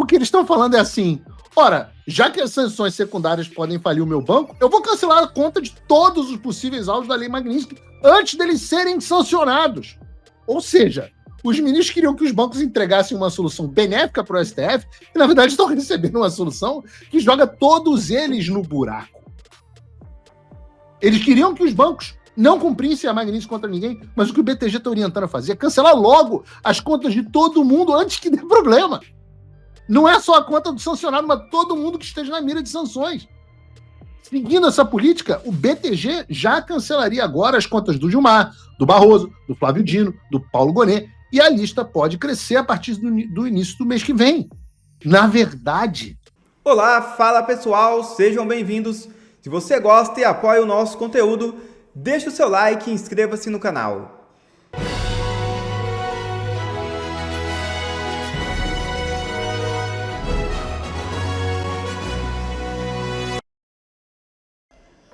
O que eles estão falando é assim: ora, já que as sanções secundárias podem falir o meu banco, eu vou cancelar a conta de todos os possíveis alvos da Lei Magnitsky antes deles serem sancionados. Ou seja, os ministros queriam que os bancos entregassem uma solução benéfica para o STF e, na verdade, estão recebendo uma solução que joga todos eles no buraco. Eles queriam que os bancos não cumprissem a Magnitsky contra ninguém, mas o que o BTG está orientando a fazer é cancelar logo as contas de todo mundo antes que dê problema. Não é só a conta do sancionado, mas todo mundo que esteja na mira de sanções. Seguindo essa política, o BTG já cancelaria agora as contas do Gilmar, do Barroso, do Flávio Dino, do Paulo Gonet, e a lista pode crescer a partir do início do mês que vem. Na verdade... Olá, fala pessoal, sejam bem-vindos. Se você gosta e apoia o nosso conteúdo, deixe o seu like e inscreva-se no canal.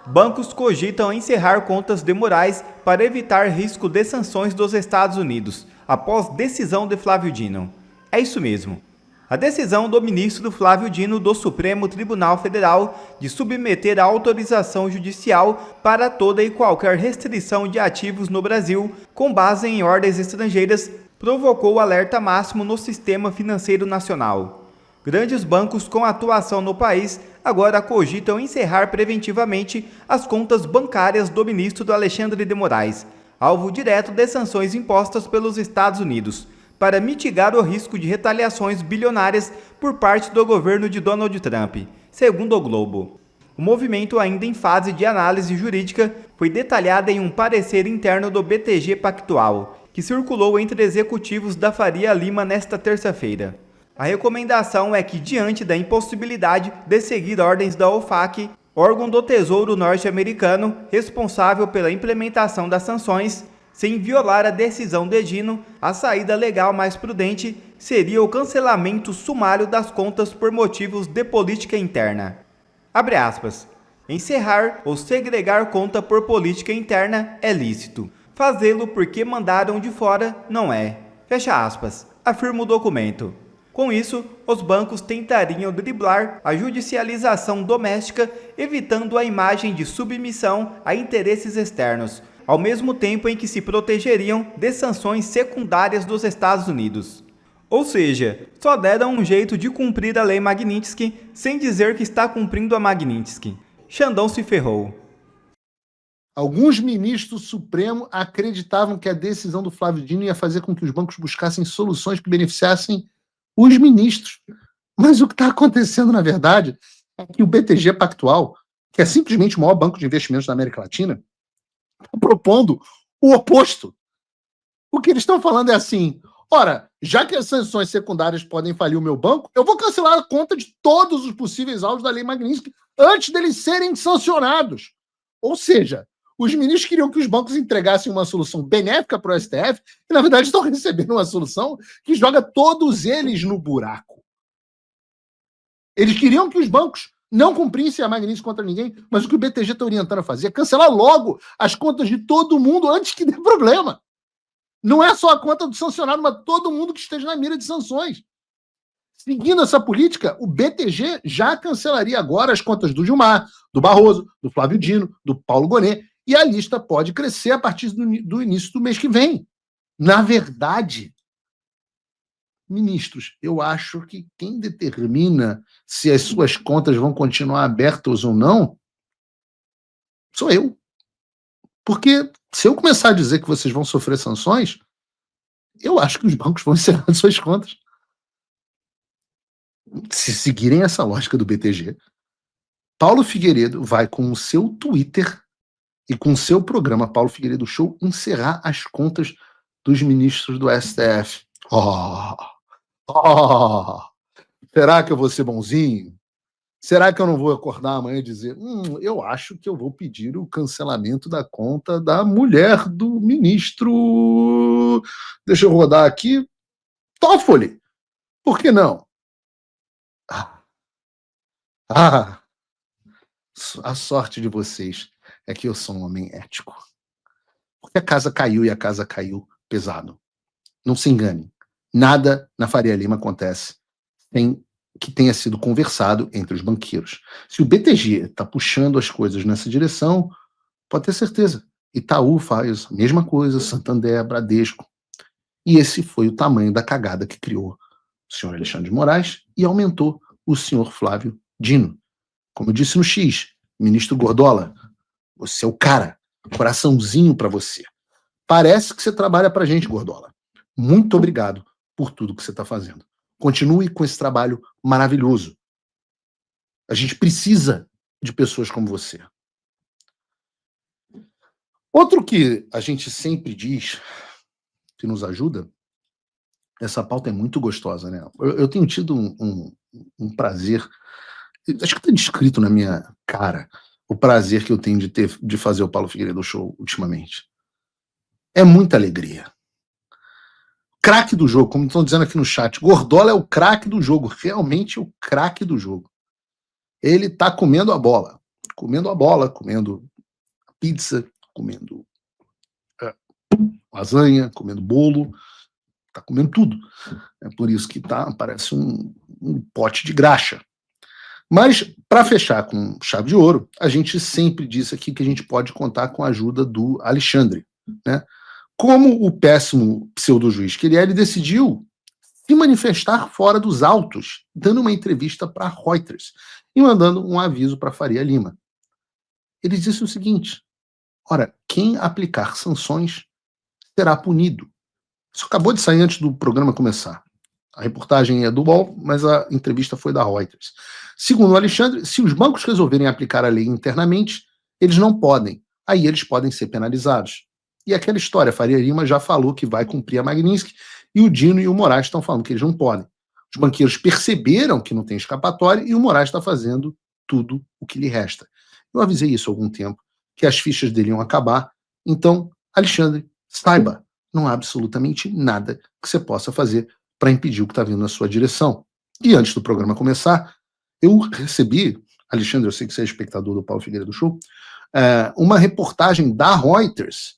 Bancos cogitam encerrar contas de Moraes para evitar risco de sanções dos Estados Unidos, após decisão de Flávio Dino. É isso mesmo. A decisão do ministro Flávio Dino do Supremo Tribunal Federal de submeter a autorização judicial para toda e qualquer restrição de ativos no Brasil, com base em ordens estrangeiras, provocou alerta máximo no sistema financeiro nacional. Grandes bancos com atuação no país agora cogitam encerrar preventivamente as contas bancárias do ministro Alexandre de Moraes, alvo direto de sanções impostas pelos Estados Unidos, para mitigar o risco de retaliações bilionárias por parte do governo de Donald Trump, segundo o Globo. O movimento, ainda em fase de análise jurídica, foi detalhado em um parecer interno do BTG Pactual, que circulou entre executivos da Faria Lima nesta terça-feira. A recomendação é que, diante da impossibilidade de seguir ordens da OFAC, órgão do Tesouro norte-americano responsável pela implementação das sanções, sem violar a decisão de Dino, a saída legal mais prudente seria o cancelamento sumário das contas por motivos de política interna. Abre aspas. Encerrar ou segregar conta por política interna é lícito. Fazê-lo porque mandaram de fora não é. Fecha aspas. Afirma o documento. Com isso, os bancos tentariam driblar a judicialização doméstica, evitando a imagem de submissão a interesses externos, ao mesmo tempo em que se protegeriam de sanções secundárias dos Estados Unidos. Ou seja, só deram um jeito de cumprir a Lei Magnitsky sem dizer que está cumprindo a Magnitsky. Xandão se ferrou. Alguns ministros do Supremo acreditavam que a decisão do Flávio Dino ia fazer com que os bancos buscassem soluções que beneficiassem os ministros. Mas o que está acontecendo, na verdade, é que o BTG Pactual, que é simplesmente o maior banco de investimentos da América Latina, está propondo o oposto. O que eles estão falando é assim: ora, já que as sanções secundárias podem falir o meu banco, eu vou cancelar a conta de todos os possíveis alvos da Lei Magnitsky antes deles serem sancionados. Ou seja, os ministros queriam que os bancos entregassem uma solução benéfica para o STF e, na verdade, estão recebendo uma solução que joga todos eles no buraco. Eles queriam que os bancos não cumprissem a Magnitsky contra ninguém, mas o que o BTG está orientando a fazer é cancelar logo as contas de todo mundo antes que dê problema. Não é só a conta do sancionado, mas todo mundo que esteja na mira de sanções. Seguindo essa política, o BTG já cancelaria agora as contas do Gilmar, do Barroso, do Flávio Dino, do Paulo Gonet, e a lista pode crescer a partir do início do mês que vem. Na verdade, ministros, eu acho que quem determina se as suas contas vão continuar abertas ou não sou eu. Porque se eu começar a dizer que vocês vão sofrer sanções, eu acho que os bancos vão encerrar suas contas. Se seguirem essa lógica do BTG, Paulo Figueiredo vai, com o seu Twitter e com o seu programa Paulo Figueiredo Show, encerrar as contas dos ministros do STF. Será que eu vou ser bonzinho? Será que eu não vou acordar amanhã e dizer eu acho que eu vou pedir o cancelamento da conta da mulher do ministro... Deixa eu rodar aqui. Toffoli. Por que não? A sorte de vocês é que eu sou um homem ético. Porque a casa caiu e a casa caiu pesado. Não se engane. Nada na Faria Lima acontece sem que tenha sido conversado entre os banqueiros. Se o BTG está puxando as coisas nessa direção, pode ter certeza. Itaú faz a mesma coisa, Santander, Bradesco. E esse foi o tamanho da cagada que criou o senhor Alexandre de Moraes e aumentou o senhor Flávio Dino. Como eu disse no X, ministro Gordola, você é o cara, coraçãozinho para você. Parece que você trabalha para a gente, Gordola. Muito obrigado por tudo que você está fazendo. Continue com esse trabalho maravilhoso. A gente precisa de pessoas como você. Outro que a gente sempre diz que nos ajuda, essa pauta é muito gostosa, né? Eu tenho tido um prazer, acho que está descrito na minha cara, o prazer que eu tenho de fazer o Paulo Figueiredo Show ultimamente. É muita alegria. Craque do jogo, como estão dizendo aqui no chat, Gordola é o craque do jogo, realmente o craque do jogo. Ele tá comendo a bola, comendo pizza, comendo lasanha, comendo bolo, tá comendo tudo. É por isso que parece um pote de graxa. Mas, para fechar com chave de ouro, a gente sempre disse aqui que a gente pode contar com a ajuda do Alexandre, né? Como o péssimo pseudo-juiz que ele decidiu se manifestar fora dos autos, dando uma entrevista para Reuters e mandando um aviso para Faria Lima. Ele disse o seguinte: ora, quem aplicar sanções será punido. Isso acabou de sair antes do programa começar. A reportagem é do UOL, mas a entrevista foi da Reuters. Segundo o Alexandre, se os bancos resolverem aplicar a lei internamente, eles não podem. Aí eles podem ser penalizados. E aquela história, Faria Lima já falou que vai cumprir a Magnitsky, e o Dino e o Moraes estão falando que eles não podem. Os banqueiros perceberam que não tem escapatória e o Moraes está fazendo tudo o que lhe resta. Eu avisei isso há algum tempo, que as fichas dele iam acabar. Então, Alexandre, saiba, não há absolutamente nada que você possa fazer para impedir o que está vindo na sua direção. E antes do programa começar, eu recebi, Alexandre, eu sei que você é espectador do Paulo Figueiredo Show, uma reportagem da Reuters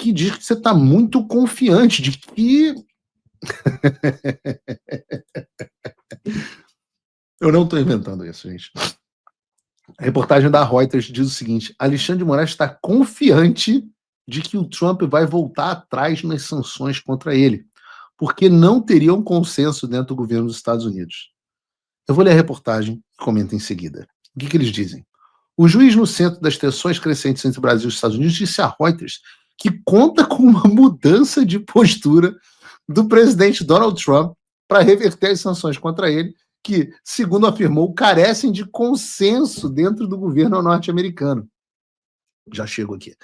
que diz que você está muito confiante de que... Eu não estou inventando isso, gente. A reportagem da Reuters diz o seguinte: Alexandre de Moraes está confiante de que o Trump vai voltar atrás nas sanções contra ele, porque não teria um consenso dentro do governo dos Estados Unidos. Eu vou ler a reportagem e comento em seguida. O que eles dizem? O juiz no centro das tensões crescentes entre o Brasil e os Estados Unidos disse a Reuters que conta com uma mudança de postura do presidente Donald Trump para reverter as sanções contra ele, que, segundo afirmou, carecem de consenso dentro do governo norte-americano. Já chego aqui.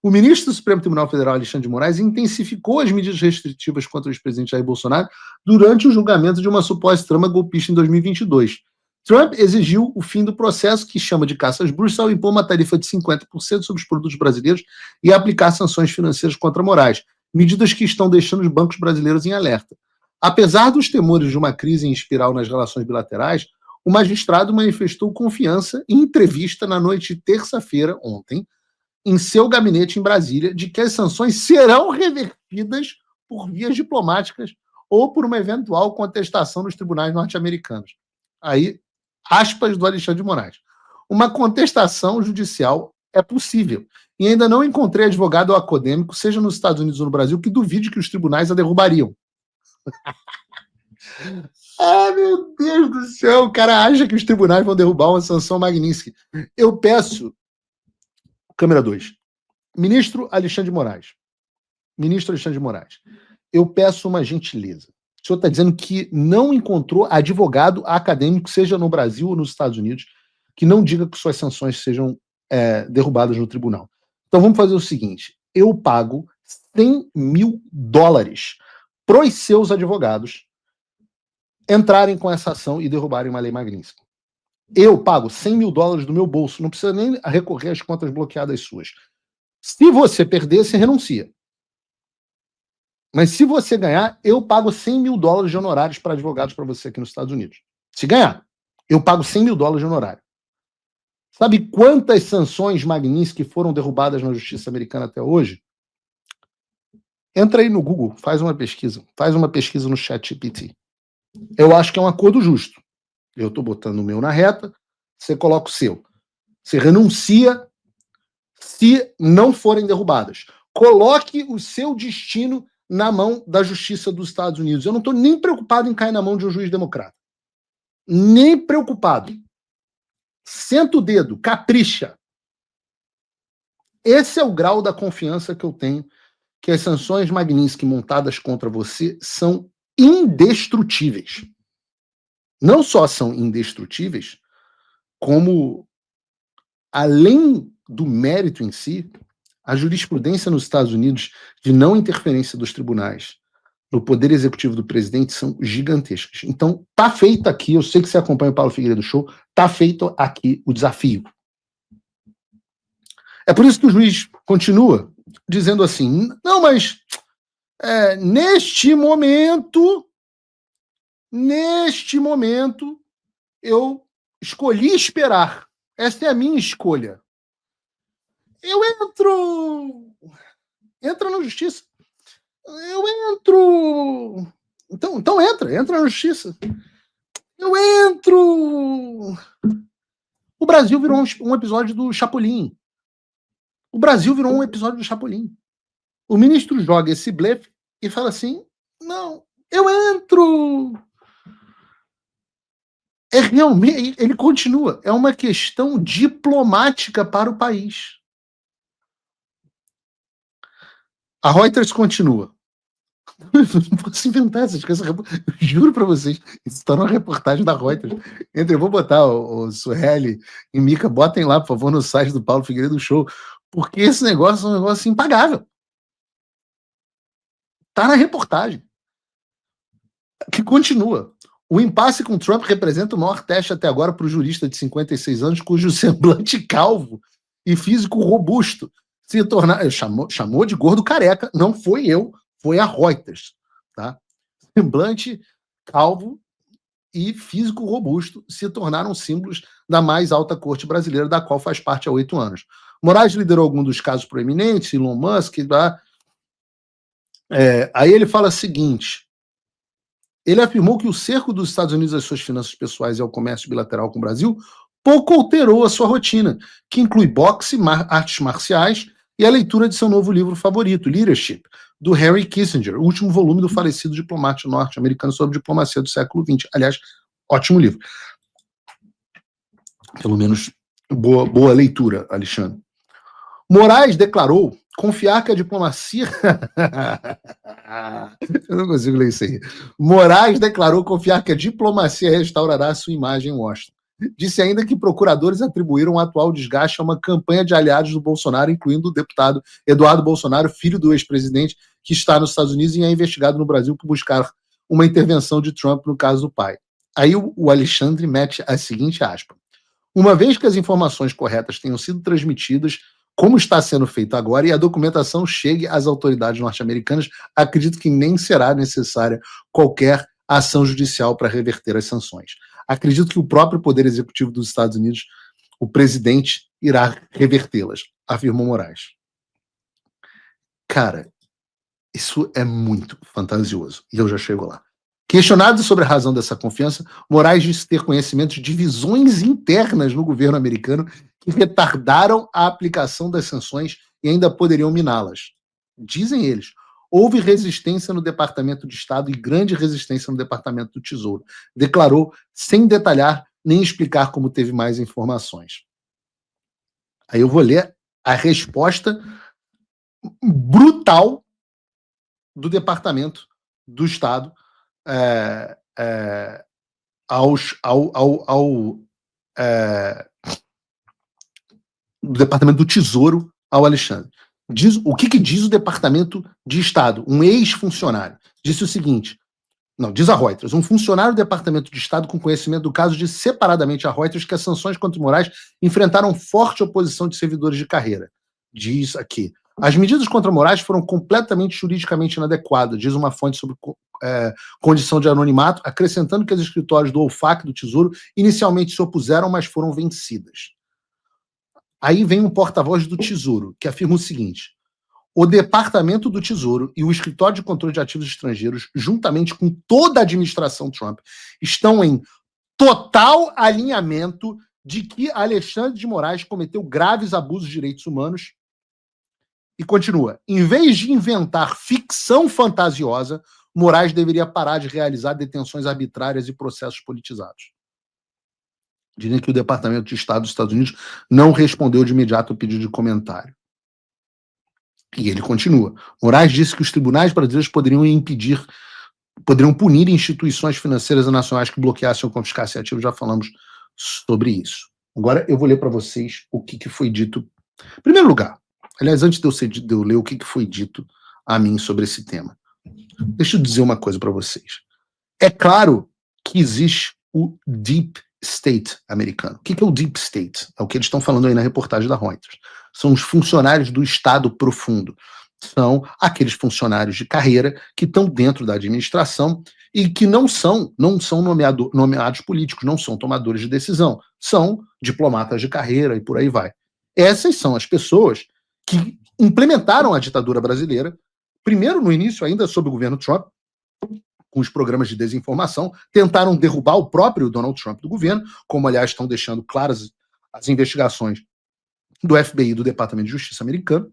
O ministro do Supremo Tribunal Federal, Alexandre de Moraes, intensificou as medidas restritivas contra o ex-presidente Jair Bolsonaro durante o julgamento de uma suposta trama golpista em 2022. Trump exigiu o fim do processo, que chama de caça às bruxas, ao impor uma tarifa de 50% sobre os produtos brasileiros e aplicar sanções financeiras contra Moraes, medidas que estão deixando os bancos brasileiros em alerta. Apesar dos temores de uma crise em espiral nas relações bilaterais, o magistrado manifestou confiança em entrevista na noite de terça-feira, ontem, em seu gabinete em Brasília, de que as sanções serão revertidas por vias diplomáticas ou por uma eventual contestação nos tribunais norte-americanos. Aí, aspas do Alexandre de Moraes. Uma contestação judicial é possível. E ainda não encontrei advogado ou acadêmico, seja nos Estados Unidos ou no Brasil, que duvide que os tribunais a derrubariam. Ah, meu Deus do céu, o cara acha que os tribunais vão derrubar uma sanção Magnitsky. Eu peço, câmera 2, ministro Alexandre de Moraes, eu peço uma gentileza. O senhor está dizendo que não encontrou advogado acadêmico, seja no Brasil ou nos Estados Unidos, que não diga que suas sanções sejam derrubadas no tribunal. Então vamos fazer o seguinte, eu pago $100 mil para os seus advogados entrarem com essa ação e derrubarem uma lei Magnitsky. Eu pago $100 mil do meu bolso, não precisa nem recorrer às contas bloqueadas suas. Se você perder, você renuncia. Mas se você ganhar, eu pago $100 mil de honorários para advogados para você aqui nos Estados Unidos. Se ganhar, eu pago $100 mil de honorário. Sabe quantas sanções Magnitsky foram derrubadas na justiça americana até hoje? Entra aí no Google, faz uma pesquisa no ChatGPT. Eu acho que é um acordo justo. Eu estou botando o meu na reta, você coloca o seu. Você renuncia se não forem derrubadas. Coloque o seu destino na mão da Justiça dos Estados Unidos. Eu não estou nem preocupado em cair na mão de um juiz democrata. Nem preocupado. Senta o dedo, capricha. Esse é o grau da confiança que eu tenho que as sanções Magnitsky montadas contra você são indestrutíveis. Não só são indestrutíveis, como, além do mérito em si, a jurisprudência nos Estados Unidos de não interferência dos tribunais no poder executivo do presidente são gigantescas. Então, tá feito aqui, eu sei que você acompanha o Paulo Figueiredo Show, tá feito aqui o desafio. É por isso que o juiz continua dizendo assim, não, mas neste momento, eu escolhi esperar. Essa é a minha escolha. Eu entra na justiça. Eu entro. Então entra na justiça. Eu entro. O Brasil virou um episódio do Chapolin. O ministro joga esse blefe e fala assim, não, eu entro. Realmente, ele continua, é uma questão diplomática para o país. A Reuters continua. Não posso inventar essas coisas. Juro para vocês, isso está numa reportagem da Reuters. Eu vou botar o Sueli e Mica, botem lá, por favor, no site do Paulo Figueiredo Show, porque esse negócio é um negócio impagável. Está na reportagem. Que continua. O impasse com Trump representa o maior teste até agora para o jurista de 56 anos, cujo semblante calvo e físico robusto se tornar... Chamou de gordo careca, não foi eu, foi a Reuters. Tá? Semblante calvo e físico robusto se tornaram símbolos da mais alta corte brasileira, da qual faz parte há 8 anos. Moraes liderou algum dos casos proeminentes, Elon Musk... aí ele fala o seguinte... Ele afirmou que o cerco dos Estados Unidos às suas finanças pessoais e ao comércio bilateral com o Brasil pouco alterou a sua rotina, que inclui boxe, artes marciais e a leitura de seu novo livro favorito, Leadership, do Henry Kissinger, o último volume do falecido diplomata norte-americano sobre diplomacia do século XX. Aliás, ótimo livro. Pelo menos boa leitura, Alexandre. Moraes declarou confiar que a diplomacia... Eu não consigo ler isso aí. Moraes declarou confiar que a diplomacia restaurará sua imagem em Washington. Disse ainda que procuradores atribuíram o atual desgaste a uma campanha de aliados do Bolsonaro, incluindo o deputado Eduardo Bolsonaro, filho do ex-presidente, que está nos Estados Unidos e é investigado no Brasil por buscar uma intervenção de Trump no caso do pai. Aí o Alexandre mete a seguinte aspa. Uma vez que as informações corretas tenham sido transmitidas, como está sendo feito agora, e a documentação chegue às autoridades norte-americanas, acredito que nem será necessária qualquer ação judicial para reverter as sanções. Acredito que o próprio Poder Executivo dos Estados Unidos, o presidente, irá revertê-las, afirmou Moraes. Cara, isso é muito fantasioso, e eu já chego lá. Questionado sobre a razão dessa confiança, Moraes disse ter conhecimento de divisões internas no governo americano que retardaram a aplicação das sanções e ainda poderiam miná-las. Dizem eles, houve resistência no Departamento de Estado e grande resistência no Departamento do Tesouro. Declarou, sem detalhar nem explicar como teve mais informações. Aí eu vou ler a resposta brutal do Departamento do Estado do Departamento do Tesouro ao Alexandre. O que diz o Departamento de Estado? Um ex-funcionário. Disse o seguinte, diz a Reuters, um funcionário do Departamento de Estado com conhecimento do caso disse separadamente a Reuters que as sanções contra Moraes enfrentaram forte oposição de servidores de carreira. Diz aqui, as medidas contra Moraes foram completamente juridicamente inadequadas, diz uma fonte sobre condição de anonimato, acrescentando que os escritórios do OFAC do Tesouro inicialmente se opuseram, mas foram vencidas. Aí vem um porta-voz do Tesouro, que afirma o seguinte, o Departamento do Tesouro e o Escritório de Controle de Ativos Estrangeiros, juntamente com toda a administração Trump, estão em total alinhamento de que Alexandre de Moraes cometeu graves abusos de direitos humanos. E continua, em vez de inventar ficção fantasiosa, Moraes deveria parar de realizar detenções arbitrárias e processos politizados. Dizem que o Departamento de Estado dos Estados Unidos não respondeu de imediato ao pedido de comentário. E ele continua. Moraes disse que os tribunais brasileiros poderiam punir instituições financeiras e nacionais que bloqueassem ou confiscassem ativos. Já falamos sobre isso. Agora eu vou ler para vocês o que foi dito. Em primeiro lugar, aliás, antes de eu ler o que foi dito a mim sobre esse tema, deixa eu dizer uma coisa para vocês. É claro que existe o Deep State americano. O que é o Deep State? É o que eles estão falando aí na reportagem da Reuters. São os funcionários do Estado profundo. São aqueles funcionários de carreira que estão dentro da administração e que não são nomeados políticos, não são tomadores de decisão. São diplomatas de carreira e por aí vai. Essas são as pessoas que implementaram a ditadura brasileira, primeiro no início ainda sob o governo Trump, com os programas de desinformação, tentaram derrubar o próprio Donald Trump do governo, como, aliás, estão deixando claras as investigações do FBI e do Departamento de Justiça americano,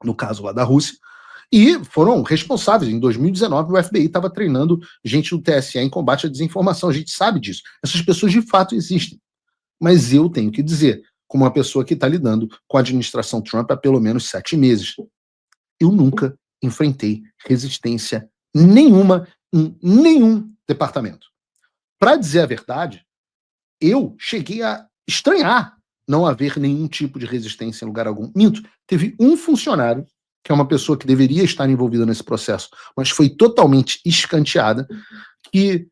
no caso lá da Rússia, e foram responsáveis. Em 2019, o FBI estava treinando gente do TSE em combate à desinformação. A gente sabe disso. Essas pessoas, de fato, existem. Mas eu tenho que dizer, como uma pessoa que está lidando com a administração Trump há pelo menos 7 meses, eu nunca enfrentei resistência nenhuma em nenhum departamento. Para dizer a verdade, eu cheguei a estranhar não haver nenhum tipo de resistência em lugar algum. Minto, teve um funcionário, que é uma pessoa que deveria estar envolvida nesse processo, mas foi totalmente escanteada, que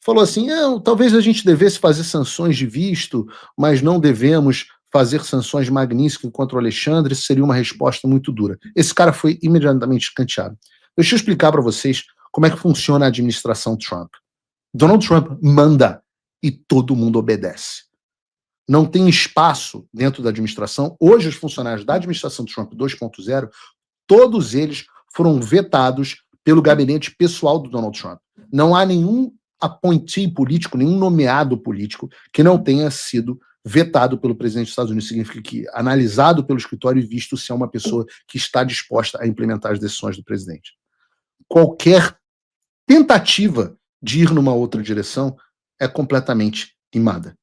falou assim, talvez a gente devesse fazer sanções de visto, mas não devemos fazer sanções magníficas contra o Alexandre, isso seria uma resposta muito dura. Esse cara foi imediatamente escanteado. Deixa eu explicar para vocês como é que funciona a administração Trump. Donald Trump manda e todo mundo obedece. Não tem espaço dentro da administração. Hoje, os funcionários da administração Trump 2.0, todos eles foram vetados pelo gabinete pessoal do Donald Trump. Não há nenhum appointee político, nenhum nomeado político que não tenha sido vetado pelo presidente dos Estados Unidos. Significa que, analisado pelo escritório e visto se é uma pessoa que está disposta a implementar as decisões do presidente. Qualquer tentativa de ir numa outra direção é completamente queimada.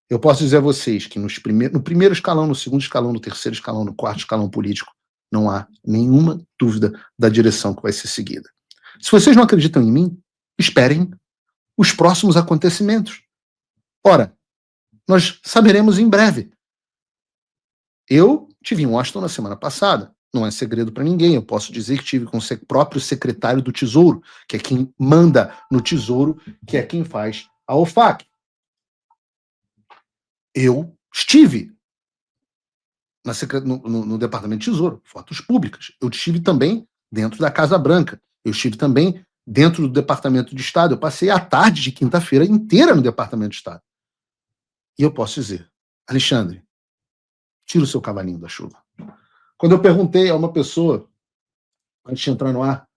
Eu posso dizer a vocês que no primeiro escalão, no segundo escalão, no terceiro escalão, no quarto escalão político, não há nenhuma dúvida da direção que vai ser seguida. Se vocês não acreditam em mim, esperem os próximos acontecimentos. Ora, nós saberemos em breve. Eu tive em Washington na semana passada. Não é segredo para ninguém. Eu posso dizer que tive com o próprio secretário do Tesouro, que é quem manda no Tesouro, que é quem faz a OFAC. Eu estive no Departamento de Tesouro, fotos públicas. Eu estive também dentro da Casa Branca. Eu estive também dentro do Departamento de Estado. Eu passei a tarde de quinta-feira inteira no Departamento de Estado. E eu posso dizer, Alexandre, tira o seu cavalinho da chuva. Quando eu perguntei a uma pessoa, antes de entrar no ar,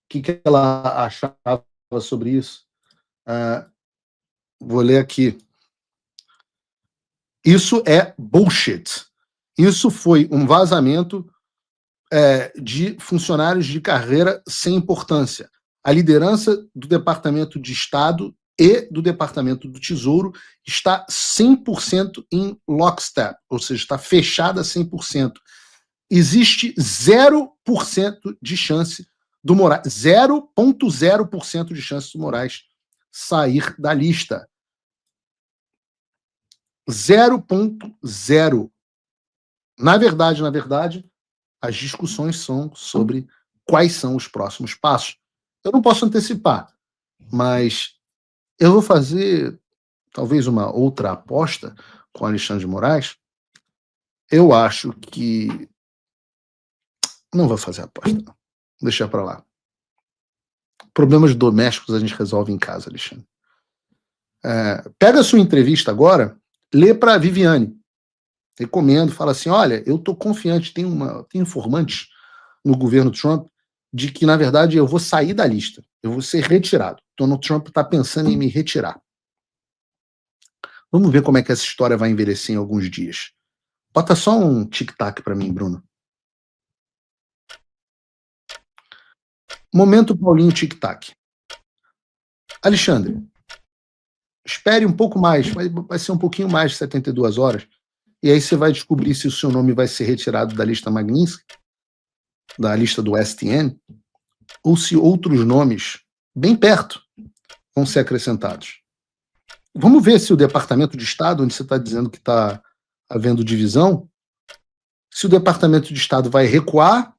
o que ela achava sobre isso, vou ler aqui. Isso é bullshit. Isso foi um vazamento de funcionários de carreira sem importância. A liderança do Departamento de Estado e do Departamento do Tesouro está 100% em lockstep, ou seja, está fechada 100%. Existe 0% de chance do Moraes, 0,0% de chance do Moraes sair da lista. 0,0. Na verdade, as discussões são sobre quais são os próximos passos. Eu não posso antecipar, mas eu vou fazer talvez uma outra aposta com Alexandre de Moraes. Eu acho que não vou fazer aposta, não. Vou deixar para lá. Problemas domésticos a gente resolve em casa, Alexandre. Pega a sua entrevista agora, lê para a Viviane. Recomendo, fala assim, olha, eu estou confiante, tem informantes no governo Trump de que, na verdade, eu vou sair da lista, eu vou ser retirado. Donald Trump está pensando em me retirar. Vamos ver como é que essa história vai envelhecer em alguns dias. Bota só um tic-tac para mim, Bruno. Momento Paulinho tic-tac. Alexandre, espere um pouco mais, vai ser um pouquinho mais de 72 horas, e aí você vai descobrir se o seu nome vai ser retirado da lista Magnitsky, da lista do STN, ou se outros nomes, bem perto, vão ser acrescentados. Vamos ver se o Departamento de Estado, onde você está dizendo que está havendo divisão, se o Departamento de Estado vai recuar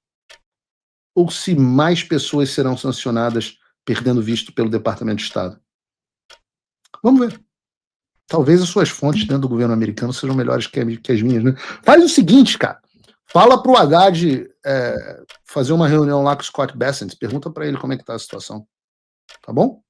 ou se mais pessoas serão sancionadas perdendo visto pelo Departamento de Estado. Vamos ver. Talvez as suas fontes dentro do governo americano sejam melhores que as minhas, né? Faz o seguinte, cara. Fala pro Haddad fazer uma reunião lá com o Scott Bessent. Pergunta para ele como é que tá a situação. Tá bom?